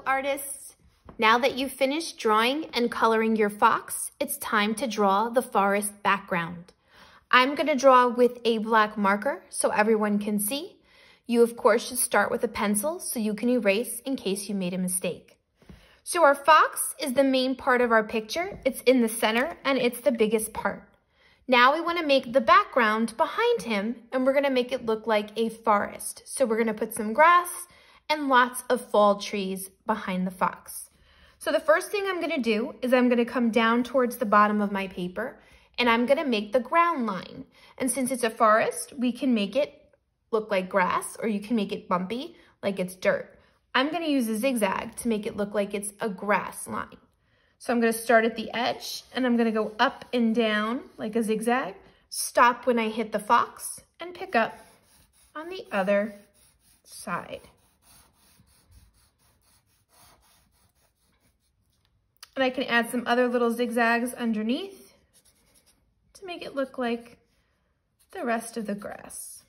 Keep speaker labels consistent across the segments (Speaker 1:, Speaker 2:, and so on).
Speaker 1: artists! Now that you've finished drawing and coloring your fox, it's time to draw the forest background. I'm going to draw with a black marker so everyone can see. You of course should start with a pencil so you can erase in case you made a mistake. So our fox is the main part of our picture. It's in the center and it's the biggest part. Now we want to make the background behind him and we're going to make it look like a forest. So we're going to put some grass and lots of fall trees behind the fox. So the first thing I'm going to do is I'm going to come down towards the bottom of my paper and I'm going to make the ground line. And since it's a forest, we can make it look like grass or you can make it bumpy like it's dirt. I'm going to use a zigzag to make it look like it's a grass line. So I'm going to start at the edge and I'm going to go up and down like a zigzag, stop when I hit the fox and pick up on the other side. And I can add some other little zigzags underneath to make it look like the rest of the grass.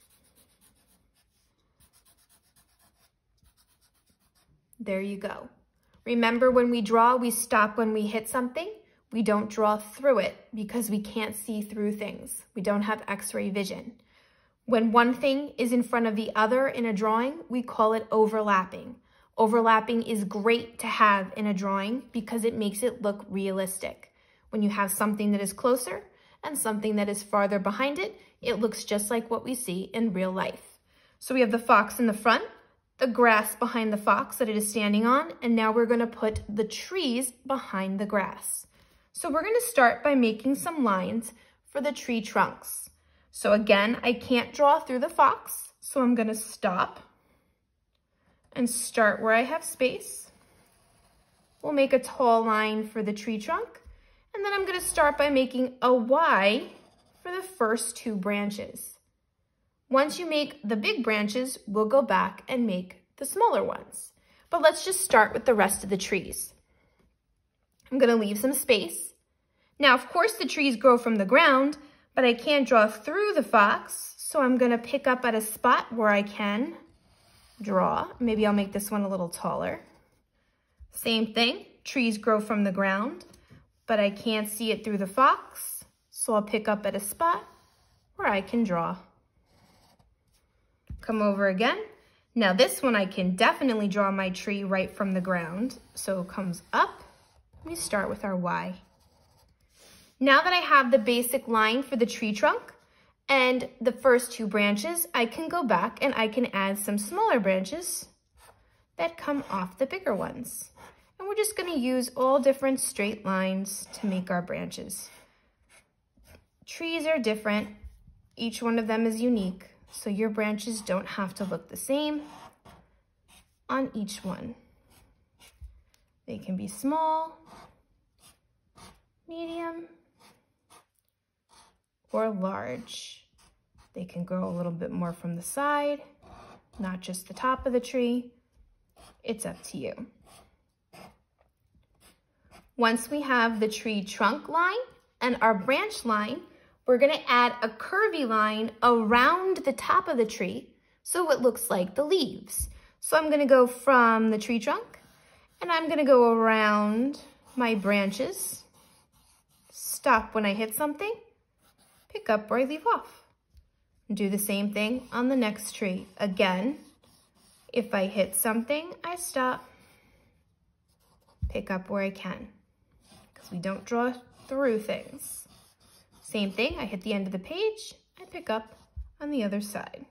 Speaker 1: There you go. Remember, when we draw, we stop when we hit something. We don't draw through it because we can't see through things. We don't have X-ray vision. When one thing is in front of the other in a drawing, we call it overlapping. Overlapping is great to have in a drawing because it makes it look realistic. When you have something that is closer and something that is farther behind it, it looks just like what we see in real life. So we have the fox in the front, the grass behind the fox that it is standing on, and now we're going to put the trees behind the grass. So we're going to start by making some lines for the tree trunks. So again, I can't draw through the fox, so I'm going to stop and start where I have space. We'll make a tall line for the tree trunk, and then I'm going to start by making a Y for the first two branches. Once you make the big branches, we'll go back and make the smaller ones. But let's just start with the rest of the trees. I'm going to leave some space. Now, of course, the trees grow from the ground, but I can't draw through the fox, so I'm going to pick up at a spot where I can draw. Maybe I'll make this one a little taller. Same thing, trees grow from the ground, but I can't see it through the fox, so I'll pick up at a spot where I can draw. Come over again. Now this one I can definitely draw my tree right from the ground, so it comes up. We start with our Y. Now that I have the basic line for the tree trunk, and the first two branches, I can go back and I can add some smaller branches that come off the bigger ones. And we're just going to use all different straight lines to make our branches. Trees are different. Each one of them is unique, so your branches don't have to look the same on each one. They can be small, medium, or large. They can grow a little bit more from the side, not just the top of the tree. It's up to you. Once we have the tree trunk line and our branch line, we're going to add a curvy line around the top of the tree so it looks like the leaves. So I'm going to go from the tree trunk and I'm going to go around my branches, stop when I hit something, pick up where I leave off. Do the same thing on the next tree. Again, if I hit something, I stop, pick up where I can, because we don't draw through things. Same thing, I hit the end of the page, I pick up on the other side.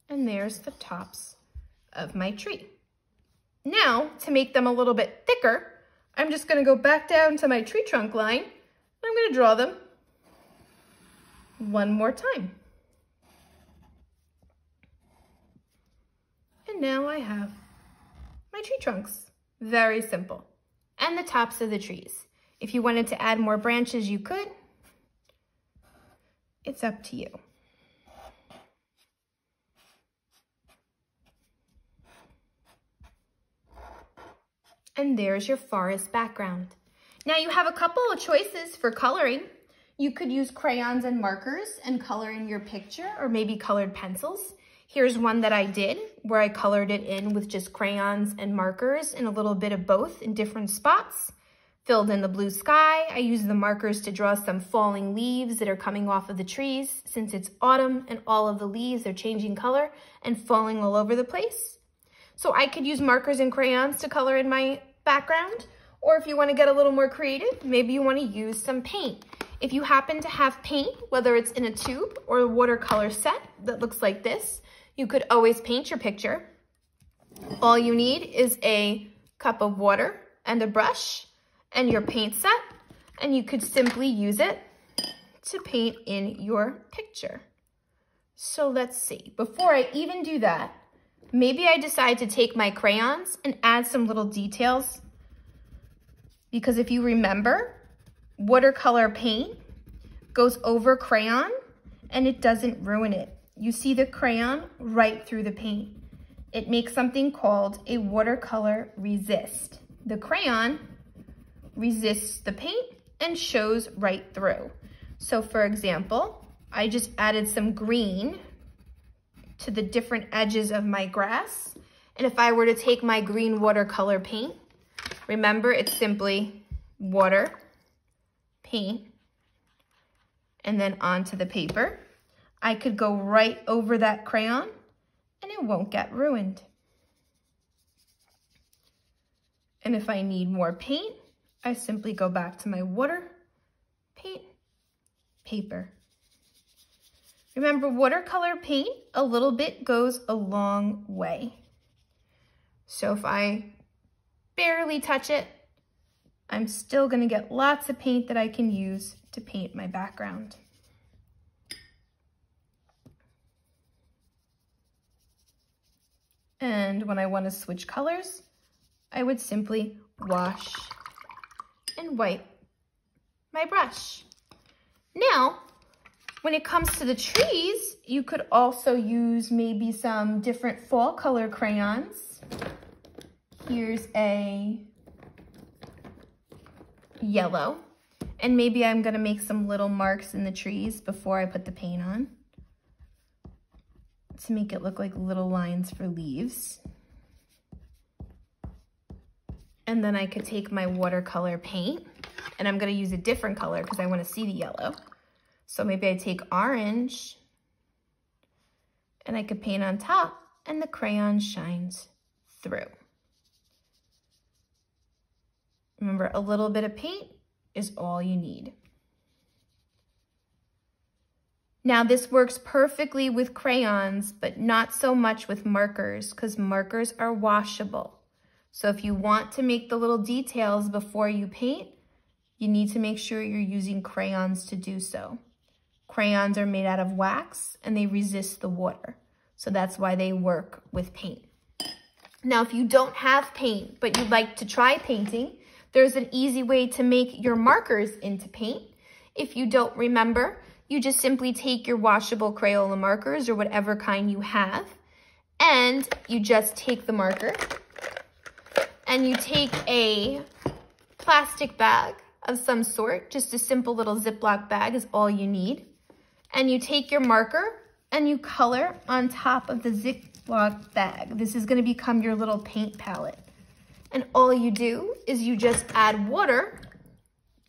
Speaker 1: And there's the tops of my tree. Now, to make them a little bit thicker, I'm just going to go back down to my tree trunk line. I'm going to draw them one more time. And now I have my tree trunks. Very simple. And the tops of the trees. If you wanted to add more branches, you could. It's up to you. And there's your forest background. Now you have a couple of choices for coloring. You could use crayons and markers and color in your picture, or maybe colored pencils. Here's one that I did where I colored it in with just crayons and markers and a little bit of both in different spots. Filled in the blue sky. I used the markers to draw some falling leaves that are coming off of the trees since it's autumn and all of the leaves are changing color and falling all over the place. So I could use markers and crayons to color in my background, or if you want to get a little more creative, maybe you want to use some paint. If you happen to have paint, whether it's in a tube or a watercolor set that looks like this, you could always paint your picture. All you need is a cup of water and a brush and your paint set, and you could simply use it to paint in your picture. So let's see, before I even do that, maybe I decide to take my crayons and add some little details, because if you remember, watercolor paint goes over crayon and it doesn't ruin it. You see the crayon right through the paint. It makes something called a watercolor resist. The crayon resists the paint and shows right through. So for example, I just added some green to the different edges of my grass. And if I were to take my green watercolor paint, remember it's simply water, paint, and then onto the paper. I could go right over that crayon and it won't get ruined. And if I need more paint, I simply go back to my water, paint, paper. Remember, watercolor paint, a little bit goes a long way. So if I barely touch it, I'm still gonna get lots of paint that I can use to paint my background. And when I want to switch colors, I would simply wash and wipe my brush. Now, when it comes to the trees, you could also use maybe some different fall color crayons. Here's a yellow, and maybe I'm gonna make some little marks in the trees before I put the paint on, to make it look like little lines for leaves. And then I could take my watercolor paint, and I'm gonna use a different color because I wanna see the yellow. So maybe I take orange, and I could paint on top, and the crayon shines through. Remember, a little bit of paint is all you need. Now this works perfectly with crayons, but not so much with markers because markers are washable. So if you want to make the little details before you paint, you need to make sure you're using crayons to do so. Crayons are made out of wax and they resist the water. So that's why they work with paint. Now, if you don't have paint, but you'd like to try painting, there's an easy way to make your markers into paint. If you don't remember, you just simply take your washable Crayola markers or whatever kind you have, and you just take the marker and you take a plastic bag of some sort, just a simple little Ziploc bag is all you need. And you take your marker and you color on top of the Ziploc bag. This is gonna become your little paint palette. And all you do is you just add water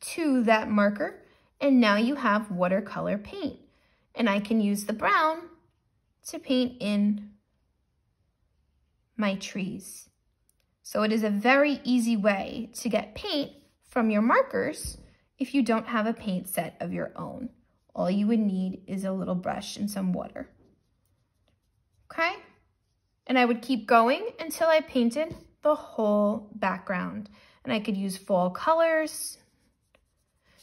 Speaker 1: to that marker, and now you have watercolor paint. And I can use the brown to paint in my trees. So it is a very easy way to get paint from your markers if you don't have a paint set of your own. All you would need is a little brush and some water. Okay? And I would keep going until I painted the whole background. And I could use fall colors,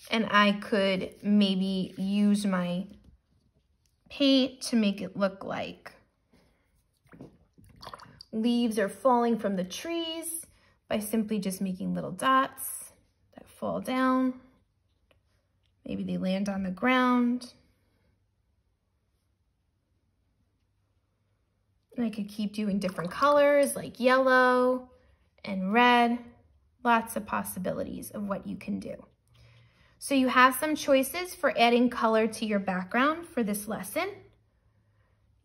Speaker 1: and I could maybe use my paint to make it look like leaves are falling from the trees by simply just making little dots that fall down. Maybe they land on the ground. And I could keep doing different colors like yellow and red. Lots of possibilities of what you can do. So you have some choices for adding color to your background for this lesson.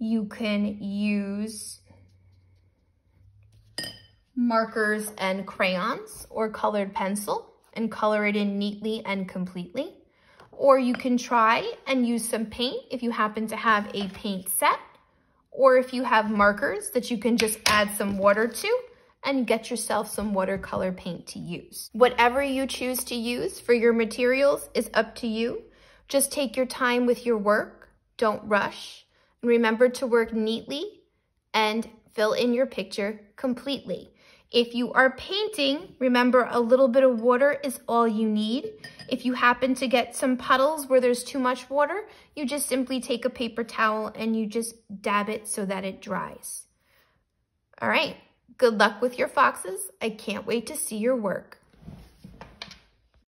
Speaker 1: You can use markers and crayons or colored pencil and color it in neatly and completely. Or you can try and use some paint if you happen to have a paint set, or if you have markers that you can just add some water to and get yourself some watercolor paint to use. Whatever you choose to use for your materials is up to you. Just take your time with your work, don't rush, and remember to work neatly and fill in your picture completely. If you are painting, remember a little bit of water is all you need. If you happen to get some puddles where there's too much water, you just simply take a paper towel and you just dab it so that it dries. All right, good luck with your foxes. I can't wait to see your work.